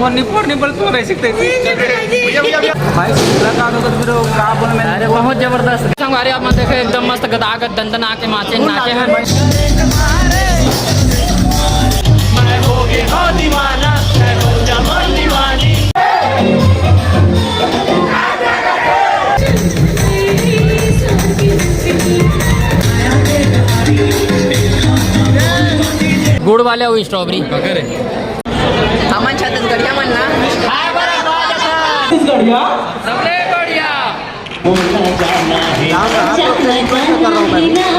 Phone पर तो रह सकते भाई अरे बहुत जबरदस्त संगवारी आप मत देखे एकदम मस्त गदागद दंदना के माचे नाचे हैं गुड़ वाले वो स्ट्रॉबेरी अमन छत्तीसगढ़िया मन ना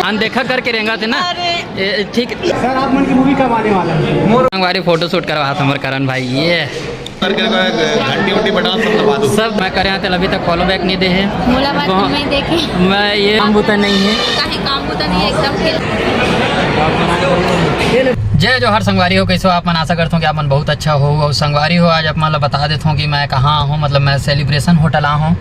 अनदेखा करके रहेंगा थे ना ठीक। सर आप मन की मूवी कब आने वाला है? हमारी फोटो शूट करवा हमारे करण भाई ये घंटी उंटी बटा सब दबा दो। सब मैं करे थे अभी तक फॉलो बैक नहीं दे है मुलाकात में देखे मैं ये काम बूता नहीं है काहे काम होता नहीं है एकदम जय जोहर संगवारी हो कैसे हो आप मन आशा करता हूँ कि आप मन बहुत अच्छा हो और संगवारी हो आज आप मतलब बता देता हूँ कि मैं कहाँ हूँ मतलब मैं सेलिब्रेशन होटल आ हूँ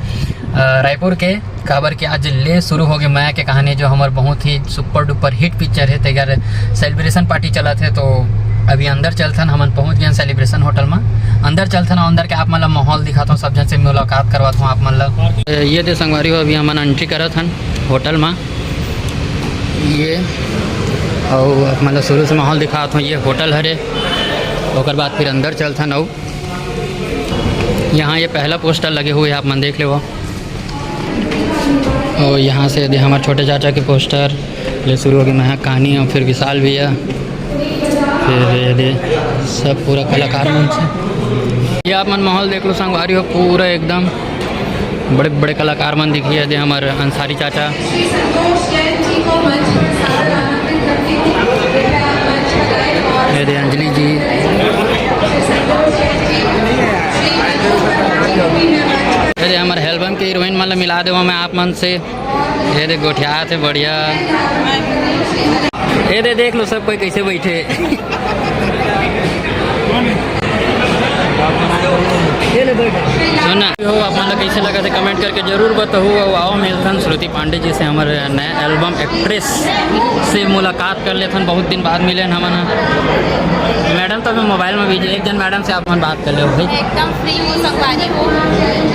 रायपुर के काबर के आज ले शुरू हो गए मैं के कहानी जो हमारे बहुत ही सुपर डुपर हिट पिक्चर है तैयार सेलिब्रेशन पार्टी चला थे तो अभी अंदर चलथन हमन पहुँच गए सेलिब्रेशन होटल में अंदर चलथन अंदर के आप मतलब माहौल दिखाता हूँ सब जन से मुलाकात करवाता हूँ आप मतलब ये थे संगवारी हो अभी हमन एंट्री करत हन होटल में ये और मतलब शुरू से माहौल दिखाता हूँ ये होटल हरे और बाद फिर अंदर चलथन और यहाँ ये पहला पोस्टर लगे हुए आप मन देख ले वो और यहाँ से दे हमारे छोटे चाचा के पोस्टर ले शुरू हो गई महक कहानी और फिर विशाल भैया फिर ये दे सब पूरा कलाकार मन से ये आप मन माहौल देख लो संगवारी हो पूरा एकदम बड़े बड़े कलाकार मन दिखिए दे हमारे अंसारी चाचा ये दे अंजलि जी ये हमारे एल्बम के हीरोइन मतलब मिला दे मैं आप मन से ये दे गोठिया थे बढ़िया ये दे देख लो सब कोई कैसे बैठे सुना हो आप मतलब कैसे लगा थे कमेंट करके जरूर बताओ आओ मिलथन श्रुति पांडे जी से हमारे नया एल्बम एक्ट्रेस से मुलाकात कर लेथन बहुत दिन बाद मिले हमन मैडम तो मैं मोबाइल में भी एक जन मैडम से आप मन बात कर ले भाई एकदम फ्री हो संगवारी हो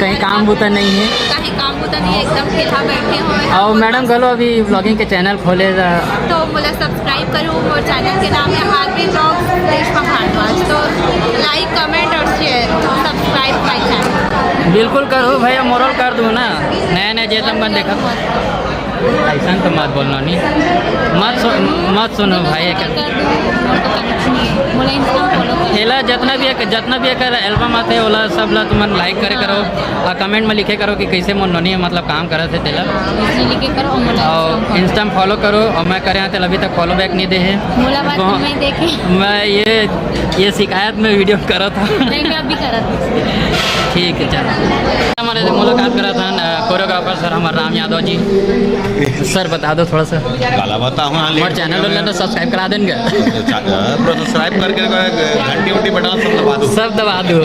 कहीं काम बूता नहीं है काहे काम होता नहीं है एकदम खेला बैठे हो और मैडम चलो अभी ब्लॉगिंग के चैनल खोले तो बोला सब्सक्राइब करो और चैनल के नाम है आरबी ब्लॉग्स रेशमा भारद्वाज तो लाइक कमेंट और शेयर सब्सक्राइब माय चैनल बिल्कुल करो भैया मोरल कर दूँ ना नया नया जेतम बन देखा ऐसा तो मत बोलना नहीं मत सुनो भाई हेला जितना भी एक एल्बम आते है ओला सब ला तुम लाइक करे करो और कमेंट में लिखे करो कि कैसे मन नहीं मतलब काम करे थे तेला और इंस्टा में फॉलो करो और मैं करे थे अभी तक फॉलो बैक नहीं दे है मैं ये शिकायत में वीडियो करा था ठीक है चलो हमारे से मुलाकात करा था कोरियोग्राफर सर हमारे राम यादव जी सर बता दो थोड़ा सा काला बताऊँ हमारे चैनल वाले तो सब्सक्राइब करा देंगे सब्सक्राइब करके घंटी उंटी बटा सब दबा दो सब दबा दो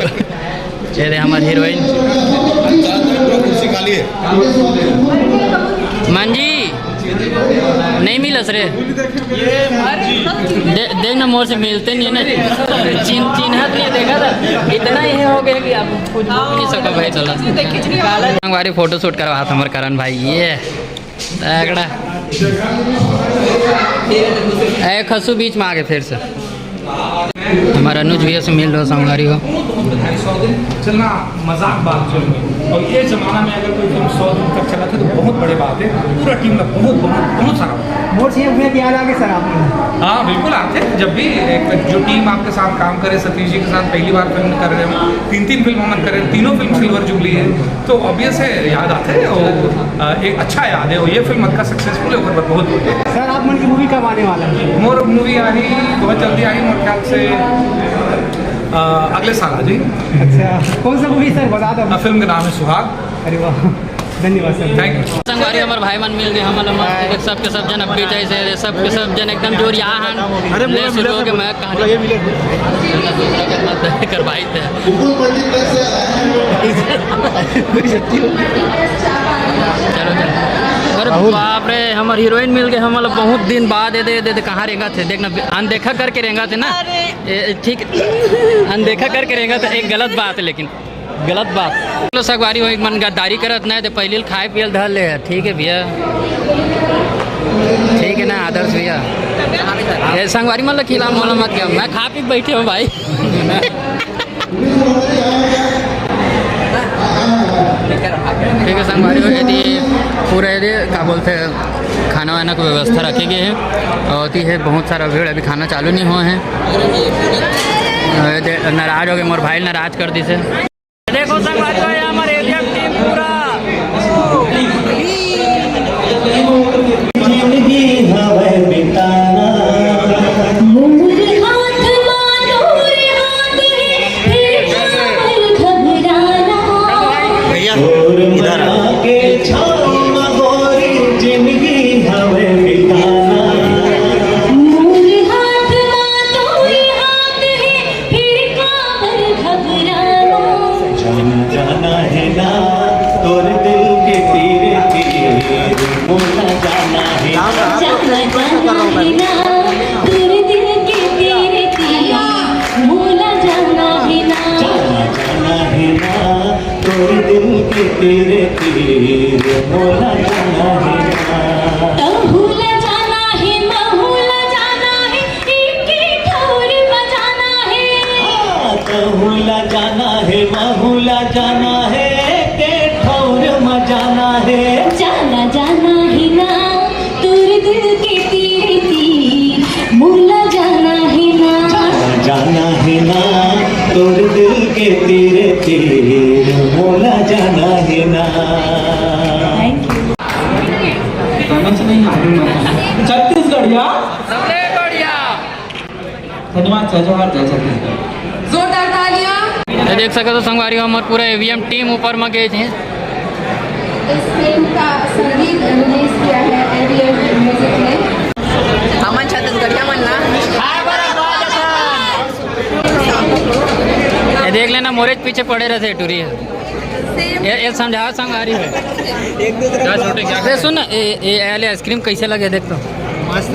ये हमारी हीरोइन मंजी नहीं मिलस रे देख ना मोर से मिलते नहीं है ना चिन्हत नहीं देखा था इतना ही हो गया कि आप कुछ नहीं सको भाई चला हमारी फोटो शूट करवा था हमारे करण भाई ये तगड़ा खसू बीच में आ गए फिर से हमारा अनुज भैया से मिल रहा संगारी हो चलना मजाक बात जो और ये जमाना में अगर कोई फिल्म 100 दिन तक चला था तो बहुत बड़ी बात है पूरा टीम का बहुत सारा मोर से अपने याद आ गए सर आप हाँ बिल्कुल आते जब भी एक जो टीम आपके साथ काम करे सतीश जी के साथ पहली बार फिल्म कर रहे हैं 3 फिल्म हम कर रहे हैं तीनों फिल्म सिल्वर जुबली है तो ऑब्वियस है याद आते हैं और एक अच्छा याद है और ये फिल्म का सक्सेसफुल है बहुत सर आप मन की मूवी कब आने वाला है मोर मूवी आ रही बहुत जल्दी आई मेरे ख्याल से अगले साल आ जाएगी अच्छा कौन सा मूवी सर बता दो फिल्म का नाम है सुहाग अरे वाह धन्यवाद सर थैंक यू संगवारी हमारे भाई मन मिल गए हम सबके सब जन अपनी चाहिए सबके सब जन एकदम जोर यहाँ ले शुरू हो के मैं कहानी करवाई थे चलो चलो। अरे बाप रे, हमार हीरोइन मिल गए, हम मतलब बहुत दिन बाद दे कहाँ रेंगा थे, देखना अनदेखा करके रेंगा थे ना। ठीक, अनदेखा करके रेंगा था, एक गलत बात है, लेकिन गलत बात। चलो सगवारी हो, एक मन गद्दारी करत ना, तो पहले खाए पियल धर ले। ठीक है भैया, ठीक है ना आदर्श भैया। ये संगवारी मतलब खिला मोला मत क्या, मैं खा पी बैठे हूँ भाई। ठीक है संगवारी हो, यदि पूरा यदि क्या बोलते हैं खाना वाना की व्यवस्था रखी गई है, होती है बहुत सारा भीड़, अभी खाना चालू नहीं हुआ है। नाराज हो गए, मोर भाई नाराज कर दी से। देखो संगवारी हो, हमारे एरिया टीम पूरा तेरे तीर मोला जाना है ना, भूला जाना है, महूला जाना है, एक ठौर बजाना है। भूला जाना है, महूला जाना है, एक ठौर मजाना है। जाना जाना है ना तोरे दिल के तीर तीर मोला जाना है ना, जाना है ना तोरे दिल के तीर तीर मोला जाना है ना। छत्तीसगढ़ या सबले बढ़िया। धन्यवाद, जय जवाहर, जय छत्तीसगढ़। जोरदार तालियां। ये देख सके तो संगवारी हो, हमारे पूरा एवीएम टीम ऊपर में गए थे। इस फिल्म का संगीत रिलीज किया है एविएम म्यूजिक ने। अमन छत्तीसगढ़िया मन ना ये देख लेना, मोरे पीछे पड़े रहते टूरी है। ये समझा संगवारी है। अरे सुन, ये आइसक्रीम कैसे लगे देख तो, मस्त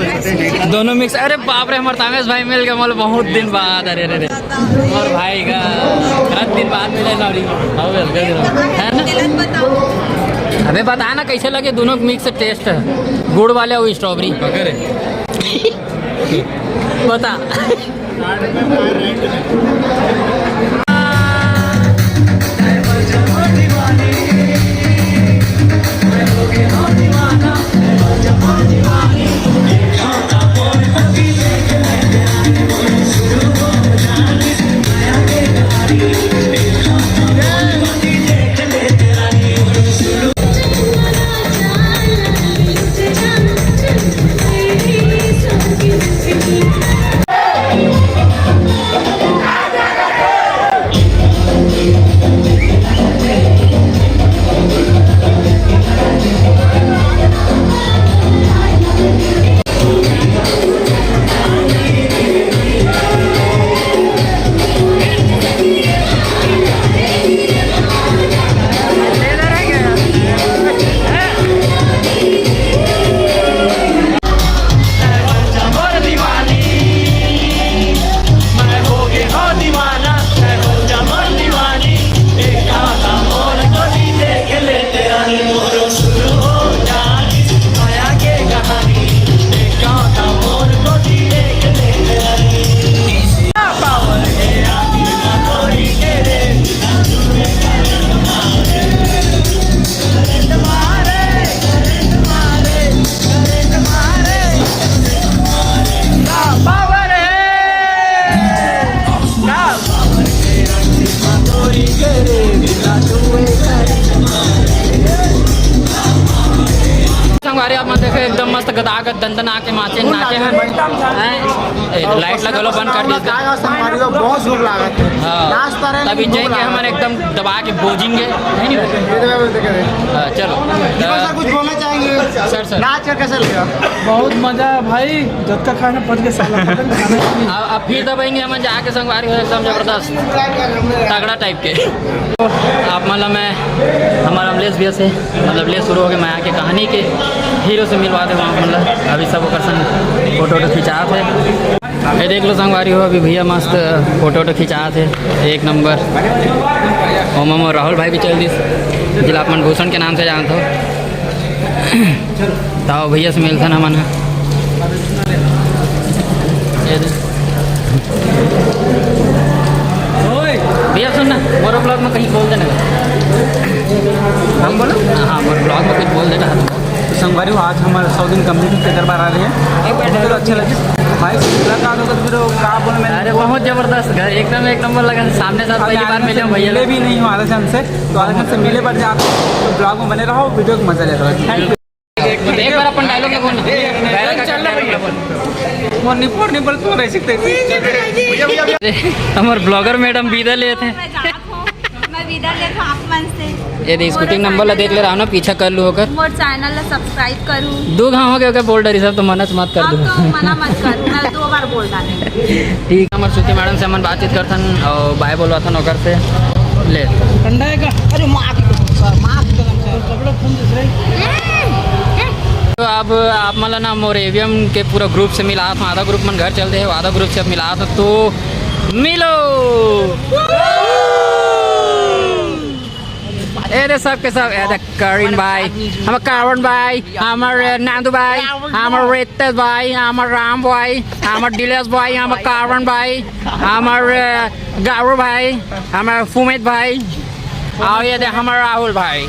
दोनों मिक्स। अरे बाप रे, हमारे तामेश भाई मिल गए मतलब बहुत दिन बाद। अरे अरे और भाई का 10 दिन बाद मिले ना, है ना। अबे बता ना कैसे लगे दोनों मिक्स टेस्ट है, गुड़ वाले और स्ट्रॉबेरी बता। संगवारी आप मन देखे एकदम मस्त गदागद दंदना के नाचे हैं लाइट लगलो बंद कर दी बहुत जोर लागत है तब जाएंगे हम एकदम दबा के बोझेंगे चलो कुछ बोलना चाहेंगे सर नाच कर कैसा लगा? बहुत मजा है भाई, जब तक खाना पड़ के साला अब फिर दबाएंगे हम जाके संगवारी हो एकदम जबरदस्त तगड़ा टाइप के। आप मतलब मैं हमारा अमलेश भैया से मतलब ले शुरू हो गए मैं आके कहानी के हीरो से मिलवा दे वहाँ मतलब अभी सब ओकर संग फोटो खिंचा थे। ये देख लो संगवारी हो अभी भैया मस्त फोटो खिंचा थे एक नंबर। ओम राहुल भाई भी चल दी जिला अपन भूषण के नाम से जानते हो ताओ भैया से मिलता ना मना भैया सुन ना मोरो ब्लॉग में कहीं बोल देना हम बोलो हाँ मोरो ब्लॉग में कुछ बोल देना संगवारी आज हमारे 100 दिन कम्युनिटी के दरबार आ रहे हैं बहुत अच्छा लगे भाई लगा तो फिर क्या बोले मैं अरे बहुत जबरदस्त घर एकदम एक नंबर लगा सामने साथ पहली बार मिले हम भैया मिले भी नहीं हूँ आधे से तो आधे से मिले पर आप ब्लॉग में बने रहो वीडियो को मजा ले रहा थैंक यू। एक बार अपन डायलॉग में बोलना वो निपल तो रह सकते हमारे ब्लॉगर मैडम विदा लेते हैं मैं जात हूँ मैं विदा लेता आप मन से ये स्कूटिंग नंबर ला देख ले रहा हूँ ना पीछा कर लू होकर मोर चैनल ला सब्सक्राइब करूँ दो घाव हो गया बोल डरी सब तो मनस मत कर अब दो तो मना मत करूँ मैं 2 बार बोल डाले ठीक हमारे श्रुति मैडम से हम बातचीत करथन और बाय बोलवा था नौकर से ले ठंडा है का अरे माफ तो अब आप मतलब ना मोरेवियम के पूरा ग्रुप से मिला था आधा ग्रुप मन घर चलते हैं आधा ग्रुप से मिला था तो मिलो ये सबके सब करीन भाई हमारे कारण भाई हमारे नांदू भाई हमारे रितेश भाई हमारे राम भाई हमारे दिलेश भाई हमारे कारण भाई हमारे गौरव भाई हमारे फुमित भाई और ये हमारे राहुल भाई